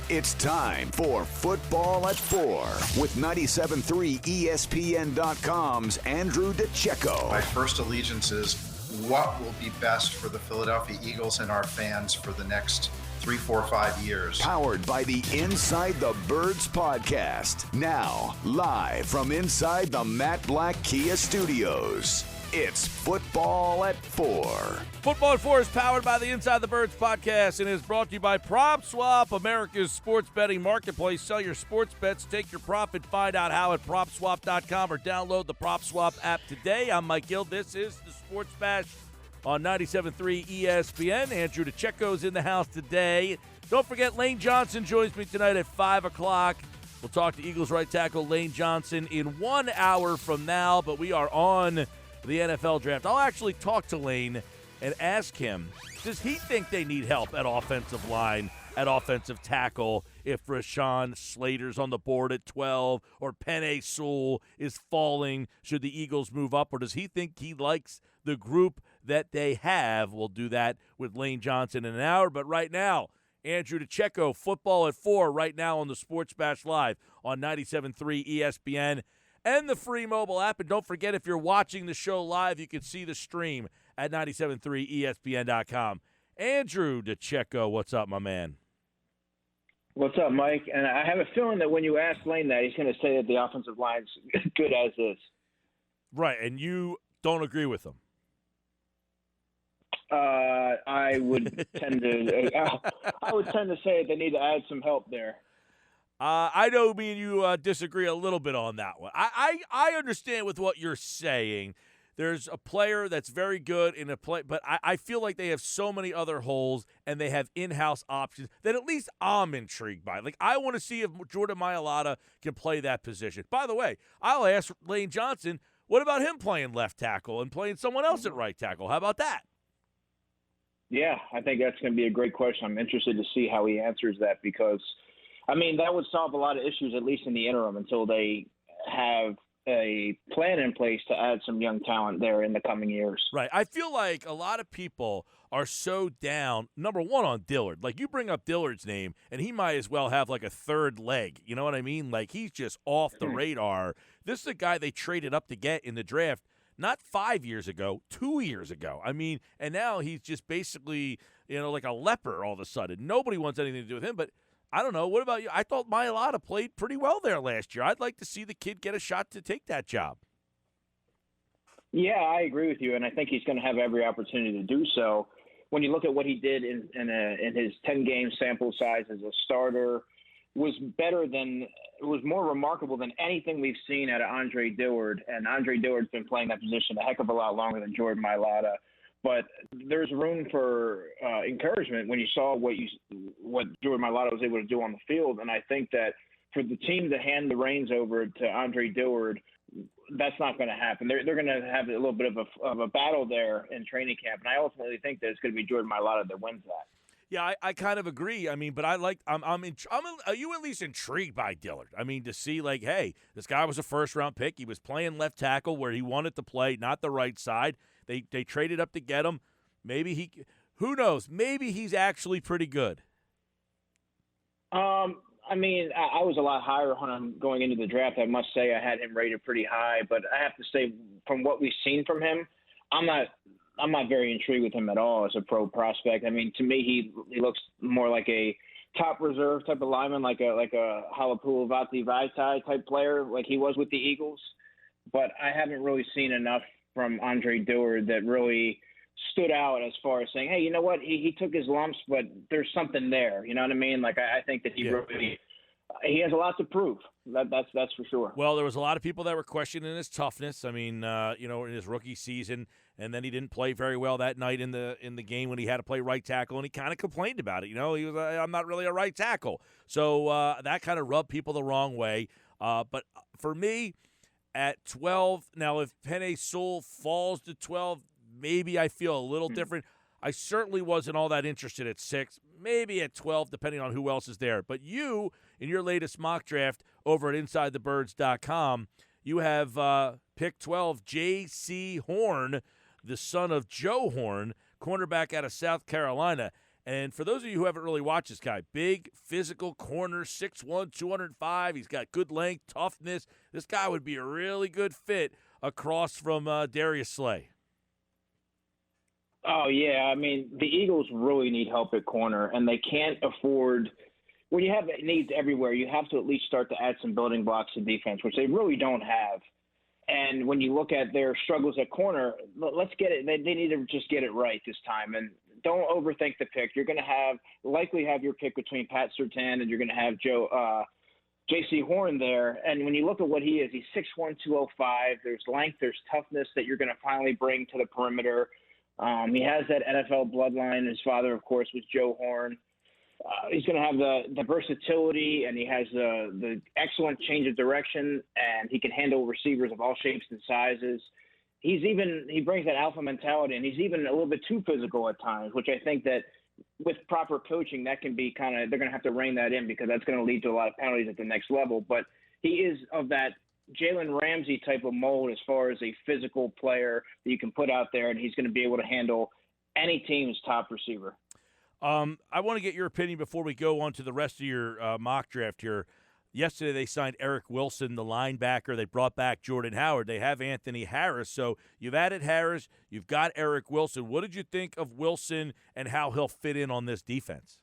It's time for Football at 4 with 97.3 ESPN.com's Andrew DiCecco. My first allegiance is what will be best for the Philadelphia Eagles and our fans for the next 3, 4, 5 years. Powered by the Inside the Birds podcast. Now, live from inside the Matt Black Kia Studios. It's Football at 4. Football at 4 is powered by the Inside the Birds podcast and is brought to you by PropSwap, America's sports betting marketplace. Sell your sports bets, take your profit, find out how at PropSwap.com or download the PropSwap app today. I'm Mike Gill. This is the Sports Bash on 97.3 ESPN. Andrew DiCecco's in the house today. Don't forget, Lane Johnson joins me tonight at 5 o'clock. We'll talk to Eagles right tackle Lane Johnson in 1 hour from now, but we are on the NFL draft. I'll actually talk to Lane and ask him, does he think they need help at offensive line, at offensive tackle, if Rashawn Slater's on the board at 12 or Penei Sewell is falling? Should the Eagles move up, or does he think he likes the group that they have? We'll do that with Lane Johnson in an hour, but right now, Andrew DiCecco, Football at 4, right now on the Sports Bash Live on 97.3 ESPN and the free mobile app. And don't forget, if you're watching the show live, you can see the stream at 97.3ESPN.com. Andrew DiCecco, what's up, my man? What's up, Mike? And I have a feeling that when you ask Lane that, he's going to say that the offensive line's good as is. Right, and you don't agree with him. I would tend to say they need to add some help there. I know me and you disagree a little bit on that one. I understand with what you're saying. There's a player that's very good in a play, but I feel like they have so many other holes and they have in-house options that at least I'm intrigued by. Like, I want to see if Jordan Mailata can play that position. By the way, I'll ask Lane Johnson, what about him playing left tackle and playing someone else at right tackle? How about that? Yeah, I think that's going to be a great question. I'm interested to see how he answers that because, I mean, that would solve a lot of issues, at least in the interim, until they have a plan in place to add some young talent there in the coming years. Right. I feel like a lot of people are so down, number one, on Dillard. Like, you bring up Dillard's name, and he might as well have like a third leg. You know what I mean? Like, he's just off the radar. This is a guy they traded up to get in the draft not 5 years ago, 2 years ago. I mean, and now he's just basically, like a leper all of a sudden. Nobody wants anything to do with him, but I don't know. What about you? I thought Mailata played pretty well there last year. I'd like to see the kid get a shot to take that job. Yeah, I agree with you, and I think he's going to have every opportunity to do so. When you look at what he did in his 10-game sample size as a starter, was more remarkable than anything we've seen out of Andre Dillard. And Andre Dillard's been playing that position a heck of a lot longer than Jordan Mailata. But there's room for encouragement when you saw what Jordan Mailata was able to do on the field. And I think that for the team to hand the reins over to Andre Dillard, that's not going to happen. They're going to have a little bit of a battle there in training camp. And I ultimately think that it's going to be Jordan Mailata that wins that. Yeah, I kind of agree. I mean, but are you at least intrigued by Dillard? I mean, to see like, hey, this guy was a first-round pick. He was playing left tackle where he wanted to play, not the right side. They traded up to get him. Maybe who knows? Maybe he's actually pretty good. I mean, I was a lot higher on him going into the draft. I must say I had him rated pretty high, but I have to say from what we've seen from him, I'm not very intrigued with him at all as a pro prospect. I mean, to me, he looks more like a top reserve type of lineman, like a Halapulu Vati Vaitai type player, like he was with the Eagles. But I haven't really seen enough from Andre Dillard that really stood out as far as saying, hey, you know what, he took his lumps, but there's something there. You know what I mean? Like I think that he has a lot to prove. That's for sure. Well, there was a lot of people that were questioning his toughness. I mean, in his rookie season, and then he didn't play very well that night in the game when he had to play right tackle, and he kind of complained about it. He was, I'm not really a right tackle. So that kind of rubbed people the wrong way. But for me, at 12, now if Penei Sewell falls to 12, maybe I feel a little different. I certainly wasn't all that interested at 6, maybe at 12, depending on who else is there. But you, in your latest mock draft over at InsideTheBirds.com, you have pick 12, J.C. Horn, the son of Joe Horn, cornerback out of South Carolina. And for those of you who haven't really watched this guy, big, physical corner, 6'1", 205. He's got good length, toughness. This guy would be a really good fit across from Darius Slay. Oh, yeah. I mean, the Eagles really need help at corner, and they can't afford – when you have needs everywhere, you have to at least start to add some building blocks to defense, which they really don't have. And when you look at their struggles at corner, let's get it. They need to just get it right this time. And don't overthink the pick. You're going to likely have your pick between Pat Surtain and you're going to have J.C. Horn there. And when you look at what he is, he's 6'1", 205. There's length, there's toughness that you're going to finally bring to the perimeter. He has that NFL bloodline. His father, of course, was Joe Horn. He's going to have the versatility, and he has the excellent change of direction, and he can handle receivers of all shapes and sizes. He brings that alpha mentality, and he's even a little bit too physical at times, which I think that with proper coaching, that can be they're going to have to rein that in because that's going to lead to a lot of penalties at the next level. But he is of that Jalen Ramsey type of mold as far as a physical player that you can put out there, and he's going to be able to handle any team's top receiver. I want to get your opinion before we go on to the rest of your mock draft here. Yesterday they signed Eric Wilson, the linebacker. They brought back Jordan Howard. They have Anthony Harris. So you've added Harris. You've got Eric Wilson. What did you think of Wilson and how he'll fit in on this defense?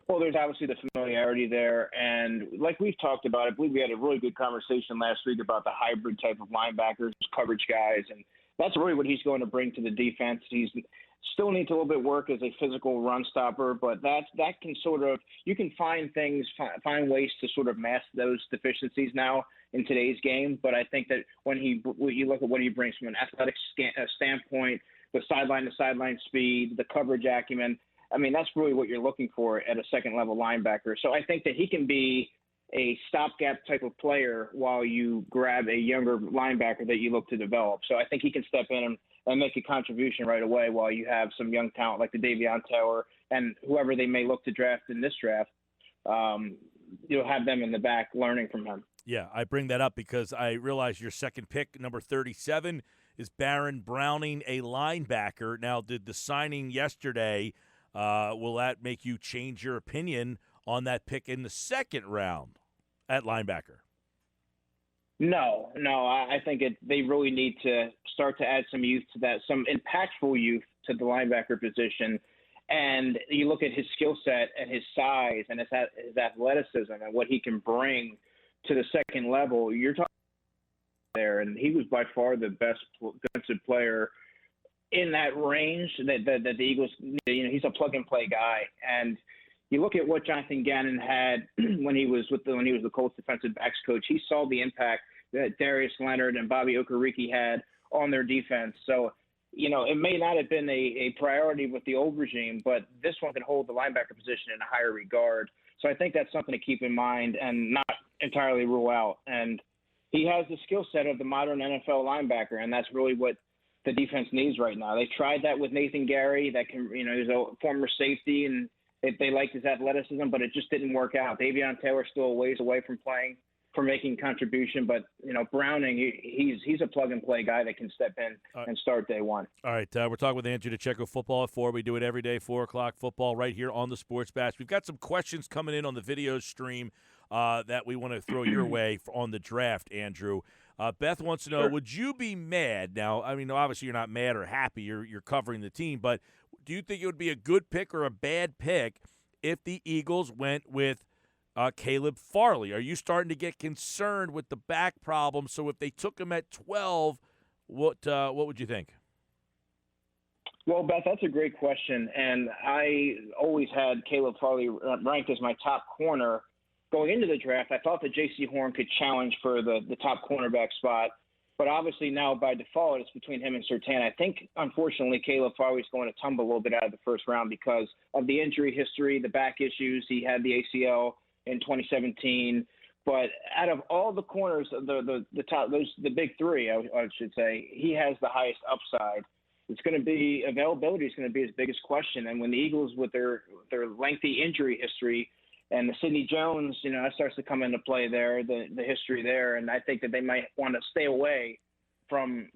Well, there's obviously the familiarity there. And like we've talked about, I believe we had a really good conversation last week about the hybrid type of linebackers, coverage guys. And that's really what he's going to bring to the defense. He's still needs a little bit work as a physical run stopper, but that can you can find ways to sort of mask those deficiencies now in today's game. But I think that when you look at what he brings from an athletic standpoint, the sideline to sideline speed, the coverage acumen, I mean, that's really what you're looking for at a second level linebacker. So I think that he can be a stopgap type of player while you grab a younger linebacker that you look to develop. So I think he can step in and make a contribution right away while you have some young talent like the Davion Taylor and whoever they may look to draft in this draft. You'll have them in the back learning from him. Yeah, I bring that up because I realize your second pick, number 37, is Baron Browning, a linebacker. Now, did the signing yesterday, will that make you change your opinion on that pick in the second round at linebacker? No. I think they really need to start to add some youth to that, some impactful youth to the linebacker position. And you look at his skill set and his size and his athleticism and what he can bring to the second level. You're talking there, and he was by far the best defensive player in that range that the Eagles. He's a plug and play guy, and you look at what Jonathan Gannon had when he was the Colts defensive backs coach. He saw the impact that Darius Leonard and Bobby Okereke had on their defense. So, it may not have been a priority with the old regime, but this one can hold the linebacker position in a higher regard. So I think that's something to keep in mind and not entirely rule out. And he has the skill set of the modern NFL linebacker, and that's really what the defense needs right now. They tried that with Nathan Gary. He's a former safety, and they liked his athleticism, but it just didn't work out. Davion Taylor still a ways away from making contribution, but Browning, he's a plug and play guy that can step in and start day one. All right, we're talking with Andrew DiCecco, Football at 4. We do it every day, 4 o'clock football right here on the Sports Bash. We've got some questions coming in on the video stream that we want to throw your way on the draft, Andrew. Beth wants to know, Would you be mad? Now, I mean, obviously you're not mad or happy. You're covering the team, but do you think it would be a good pick or a bad pick if the Eagles went with Caleb Farley? Are you starting to get concerned with the back problem? So if they took him at 12, what would you think? Well, Beth, that's a great question, and I always had Caleb Farley ranked as my top corner going into the draft. I thought that J.C. Horn could challenge for the top cornerback spot, but obviously now by default it's between him and Surtain. I think, unfortunately, Caleb Farley's going to tumble a little bit out of the first round because of the injury history, the back issues. He had the ACL in 2017. But out of all the corners, the top, the big three, I should say, he has the highest upside. It's going to be availability is going to be his biggest question. And when the Eagles, with their lengthy injury history, and the Sidney Jones, that starts to come into play there, the history there, and I think that they might want to stay away from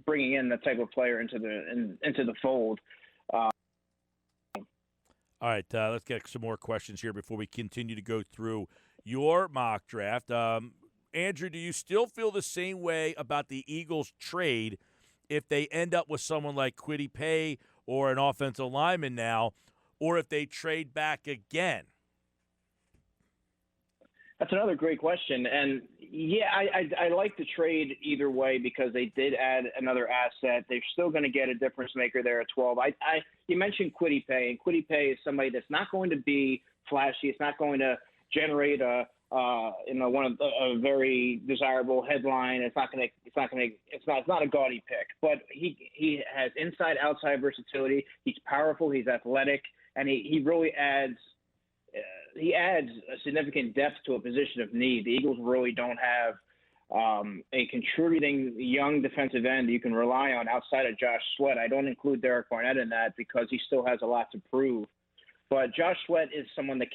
bringing in that type of player into the fold. All right, let's get some more questions here before we continue to go through your mock draft. Andrew, do you still feel the same way about the Eagles trade if they end up with someone like Kwity Paye or an offensive lineman now, or if they trade back again? That's another great question. And, yeah, I like the trade either way because they did add another asset. They're still going to get a difference maker there at 12. You mentioned Kwity Paye, and Kwity Paye is somebody that's not going to be flashy. It's not going to generate a very desirable headline. It's not a gaudy pick, but he has inside outside versatility. He's powerful. He's athletic, and he really adds a significant depth to a position of need. The Eagles really don't have a contributing young defensive end you can rely on outside of Josh Sweat. I don't include Derek Barnett in that because he still has a lot to prove. But Josh Sweat is someone that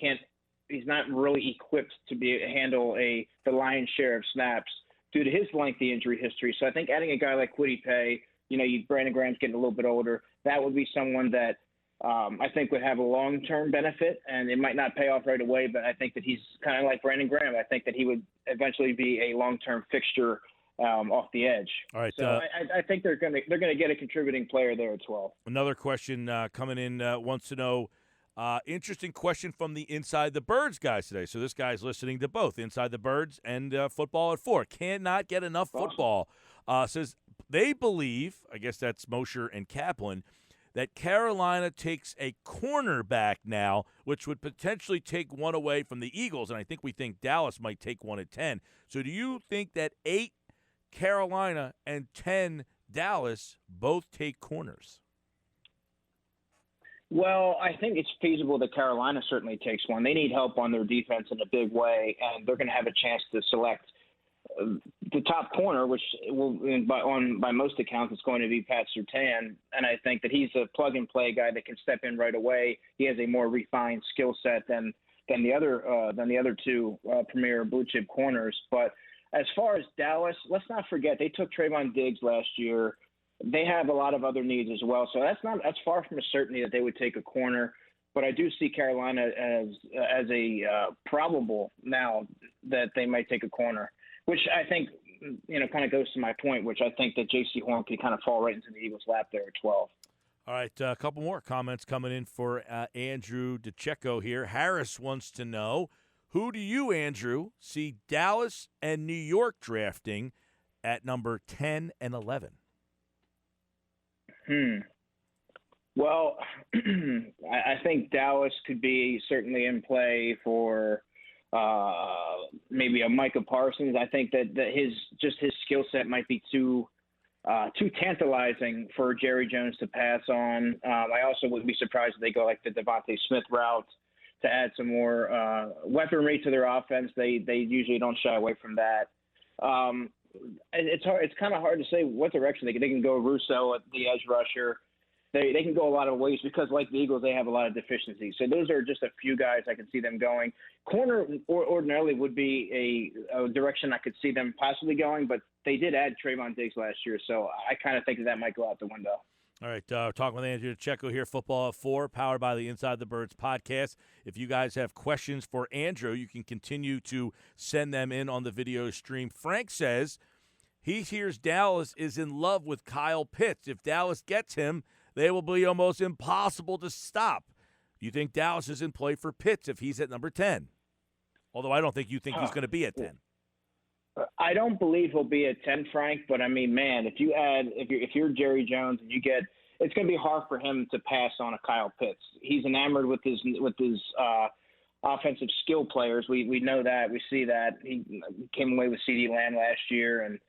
he's not really equipped to handle the lion's share of snaps due to his lengthy injury history. So I think adding a guy like Kwity Paye, Brandon Graham's getting a little bit older, that would be someone that I think would have a long-term benefit, and it might not pay off right away, but I think that he's kind of like Brandon Graham. I think that he would eventually be a long-term fixture off the edge. All right. So I think they're going to get a contributing player there at 12. Another question coming in wants to know, interesting question from the Inside the Birds guys today. So this guy's listening to both Inside the Birds and Football at 4. Cannot get enough football. Says they believe, I guess that's Mosher and Kaplan, that Carolina takes a cornerback now, which would potentially take one away from the Eagles, and I think we think Dallas might take one at 10. So do you think that 8 Carolina and 10 Dallas both take corners? Well, I think it's feasible that Carolina certainly takes one. They need help on their defense in a big way, and they're going to have a chance to select the top corner, which will, by most accounts, it's going to be Pat Surtain, and I think that he's a plug-and-play guy that can step in right away. He has a more refined skill set than the other two premier blue-chip corners. But as far as Dallas, let's not forget they took Trayvon Diggs last year. They have a lot of other needs as well, so that's far from a certainty that they would take a corner. But I do see Carolina as a probable now that they might take a corner, which I think, kind of goes to my point, which I think that J.C. Horn could kind of fall right into the Eagles' lap there at 12. All right, a couple more comments coming in for Andrew DiCecco here. Harris wants to know, who do you, Andrew, see Dallas and New York drafting at number 10 and 11? Well, I think Dallas could be certainly in play for maybe a Micah Parsons. I think that his skill set might be too tantalizing for Jerry Jones to pass on. I also wouldn't be surprised if they go like the Devontae Smith route to add some more weaponry to their offense. They usually don't shy away from that. It's kind of hard to say what direction they can go. Russo at the edge rusher. They can go a lot of ways because, like the Eagles, they have a lot of deficiencies. So those are just a few guys I can see them going. Corner ordinarily would be a direction I could see them possibly going, but they did add Trayvon Diggs last year, so I kind of think that might go out the window. All right, talking with Andrew DiCecco here, Football at 4, powered by the Inside the Birds podcast. If you guys have questions for Andrew, you can continue to send them in on the video stream. Frank says he hears Dallas is in love with Kyle Pitts. If Dallas gets him, they will be almost impossible to stop. Do you think Dallas is in play for Pitts if he's at number 10? Although I don't think you think he's going to be at 10. I don't believe he'll be at 10, Frank. But I mean, man, if you're Jerry Jones and it's going to be hard for him to pass on a Kyle Pitts. He's enamored with his offensive skill players. We know that. We see that. He came away with CeeDee Lamb last year, and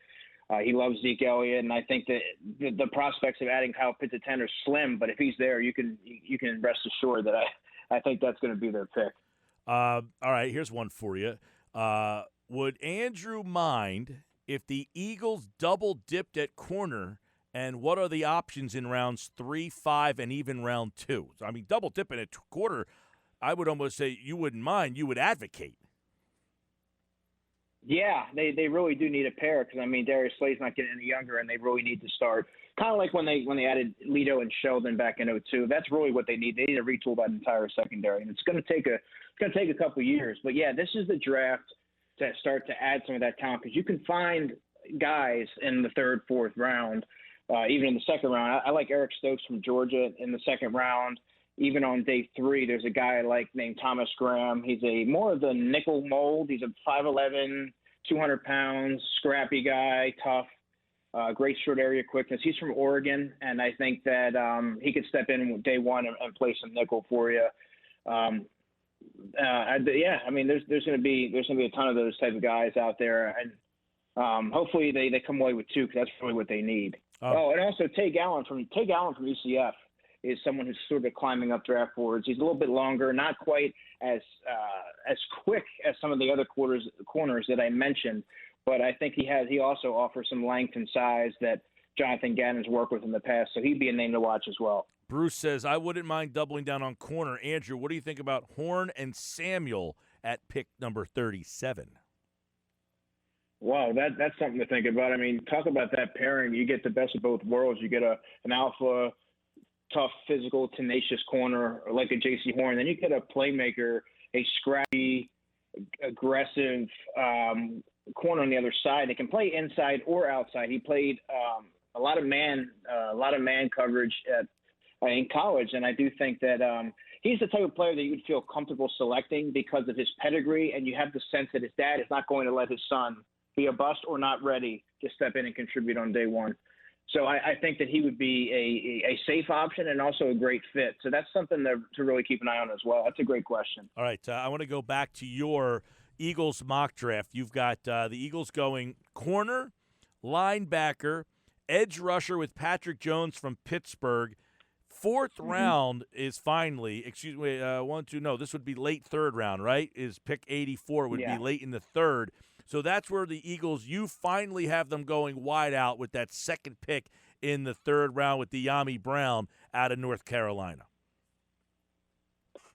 he loves Zeke Elliott, and I think that the prospects of adding Kyle Pitts at 10 are slim. But if he's there, you can rest assured that I think that's going to be their pick. All right, here's one for you. Would Andrew mind if the Eagles double dipped at corner? And what are the options in rounds 3, 5, and even round 2? I mean, double dipping at quarter, I would almost say you wouldn't mind. You would advocate. Yeah, they really do need a pair because, I mean, Darius Slay's not getting any younger, and they really need to start kind of like when they added Lito and Sheldon back in '02. That's really what they need. They need to retool that entire secondary, and it's going to take a couple years. But yeah, this is the draft to start to add some of that talent, because you can find guys in the third, fourth round, even in the second round. I like Eric Stokes from Georgia in the second round. Even on day 3, there's a guy I like named Thomas Graham. He's more of the nickel mold. He's a 5'11", 200 pounds, scrappy guy, tough, great short area quickness. He's from Oregon, and I think that he could step in day 1 and play some nickel for you. I mean, there's going to be a ton of those type of guys out there, and hopefully they come away with 2, because that's really what they need. And also Tay Gallen from UCF is someone who's sort of climbing up draft boards. He's a little bit longer, not quite as quick as some of the other corners that I mentioned, but I think he also offers some length and size that Jonathan Gannon's worked with in the past, so he'd be a name to watch as well. Bruce says, I wouldn't mind doubling down on corner. Andrew, what do you think about Horn and Samuel at pick number 37? Wow, that's something to think about. I mean, talk about that pairing. You get the best of both worlds. You get an alpha, tough, physical, tenacious corner like a J.C. Horn. Then you get a playmaker, a scrappy, aggressive corner on the other side. They can play inside or outside. He played a lot of man coverage in college, and I do think that he's the type of player that you would feel comfortable selecting because of his pedigree, and you have the sense that his dad is not going to let his son be a bust or not ready to step in and contribute on day 1. So I think that he would be a safe option and also a great fit. So that's something to really keep an eye on as well. That's a great question. All right, I want to go back to your Eagles mock draft. You've got the Eagles going corner, linebacker, edge rusher with Patrick Jones from Pittsburgh. Fourth round is finally, this would be late third round, right? Is pick 84 would be late in the third. So that's where the Eagles, you finally have them going wide out with that second pick in the third round with De'Ami Brown out of North Carolina.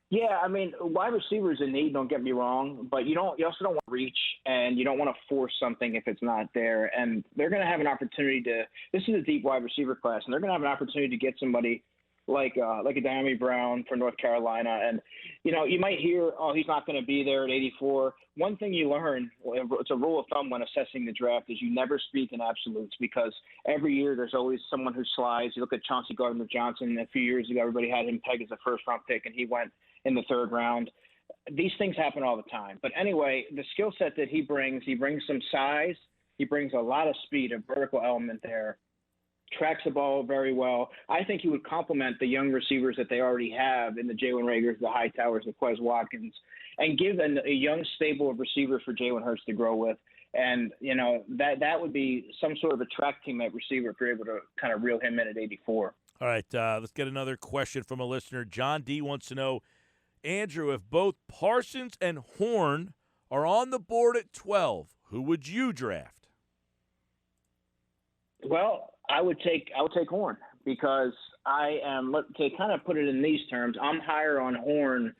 Yeah, I mean, wide receivers in need, don't get me wrong, but you also don't want to reach, and you don't want to force something if it's not there. And they're going to have an opportunity this is a deep wide receiver class, and they're going to have an opportunity to get somebody like a De'Ami Brown from North Carolina. And, you might hear, he's not going to be there at 84. One thing you learn, it's a rule of thumb when assessing the draft, is you never speak in absolutes, because every year there's always someone who slides. You look at Chauncey Gardner-Johnson. A few years ago, everybody had him pegged as a first-round pick, and he went in the third round. These things happen all the time. But anyway, the skill set that he brings some size. He brings a lot of speed, a vertical element there. Tracks the ball very well. I think he would complement the young receivers that they already have in the Jalen Reagors, the Hightowers, the Quez Watkins, and give a young stable of receivers for Jalen Hurts to grow with. And, that would be some sort of a track team at receiver if you're able to kind of reel him in at 84. All right, let's get another question from a listener. John D. wants to know, Andrew, if both Parsons and Horn are on the board at 12, who would you draft? Well, I would take Horn, because I am, to kind of put it in these terms, I'm higher on Horn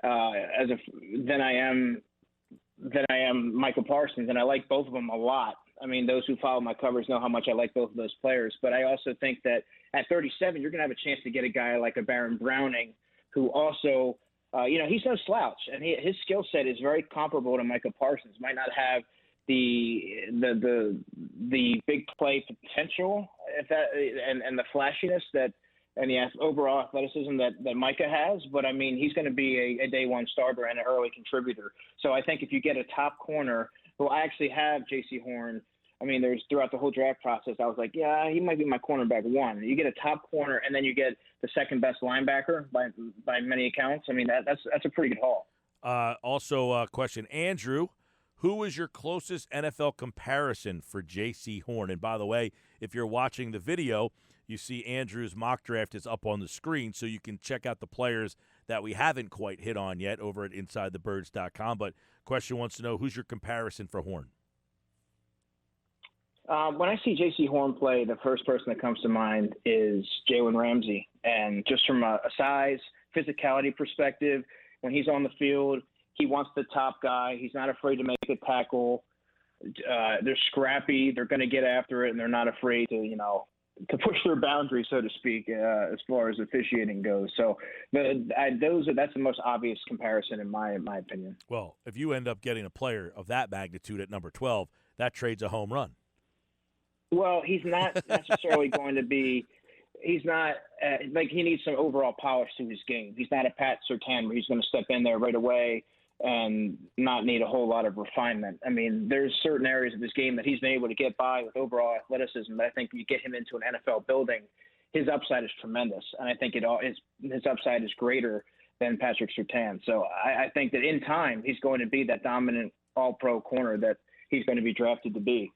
than I am Michael Parsons, and I like both of them a lot. I mean, those who follow my covers know how much I like both of those players, but I also think that at 37, you're going to have a chance to get a guy like a Baron Browning, who also, he's no slouch, and his skill set is very comparable to Michael Parsons. Might not have the big play potential, and the flashiness and the overall athleticism that Micah has, but I mean, he's going to be a day 1 starter and an early contributor. So I think if you get a top corner, who I actually have J.C. Horn. I mean, throughout the whole draft process, I was like, yeah, he might be my cornerback 1. You get a top corner, and then you get the second best linebacker by many accounts. I mean, that's a pretty good haul. Also, a question, Andrew. Who is your closest NFL comparison for J.C. Horn? And by the way, if you're watching the video, you see Andrew's mock draft is up on the screen, so you can check out the players that we haven't quite hit on yet over at InsideTheBirds.com. But question wants to know, who's your comparison for Horn? When I see J.C. Horn play, the first person that comes to mind is Jalen Ramsey. And just from a size, physicality perspective, when he's on the field, he wants the top guy. He's not afraid to make a tackle. They're scrappy. They're going to get after it, and they're not afraid to, to push their boundaries, so to speak, as far as officiating goes. So that's the most obvious comparison in my opinion. Well, if you end up getting a player of that magnitude at number 12, that trade's a home run. Well, he's not necessarily going to be. He's not he needs some overall polish to his game. He's not a Pat Surtain where he's going to step in there right away and not need a whole lot of refinement. I mean, there's certain areas of his game that he's been able to get by with overall athleticism. But I think you get him into an NFL building, his upside is tremendous, and I think his upside is greater than Patrick Surtain. So I think that in time he's going to be that dominant All-Pro corner that he's going to be drafted to be.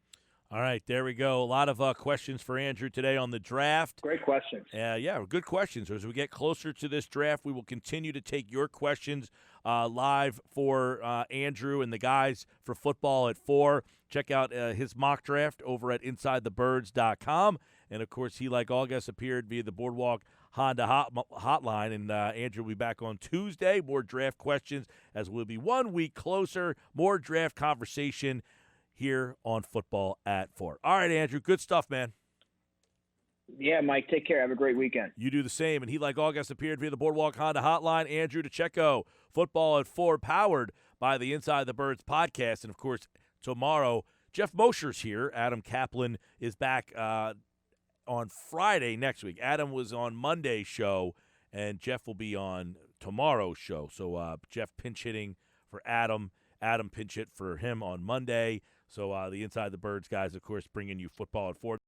All right, there we go. A lot of questions for Andrew today on the draft. Great questions. Yeah, good questions. As we get closer to this draft, we will continue to take your questions live for Andrew and the guys for Football at 4. Check out his mock draft over at InsideTheBirds.com. And, of course, he, like all guests, appeared via the Boardwalk Honda hotline. And Andrew will be back on Tuesday. More draft questions as we'll be 1 week closer. More draft conversation here on Football at 4. All right, Andrew, good stuff, man. Yeah, Mike, take care. Have a great weekend. You do the same. And he, like August, appeared via the Boardwalk Honda hotline. Andrew DiCecco, Football at 4, powered by the Inside the Birds podcast. And, of course, tomorrow, Jeff Mosher's here. Adam Kaplan is back on Friday next week. Adam was on Monday's show, and Jeff will be on tomorrow's show. So Jeff pinch hitting for Adam. Adam pinch hit for him on Monday. So the Inside the Birds guys, of course, bringing you Football at 4.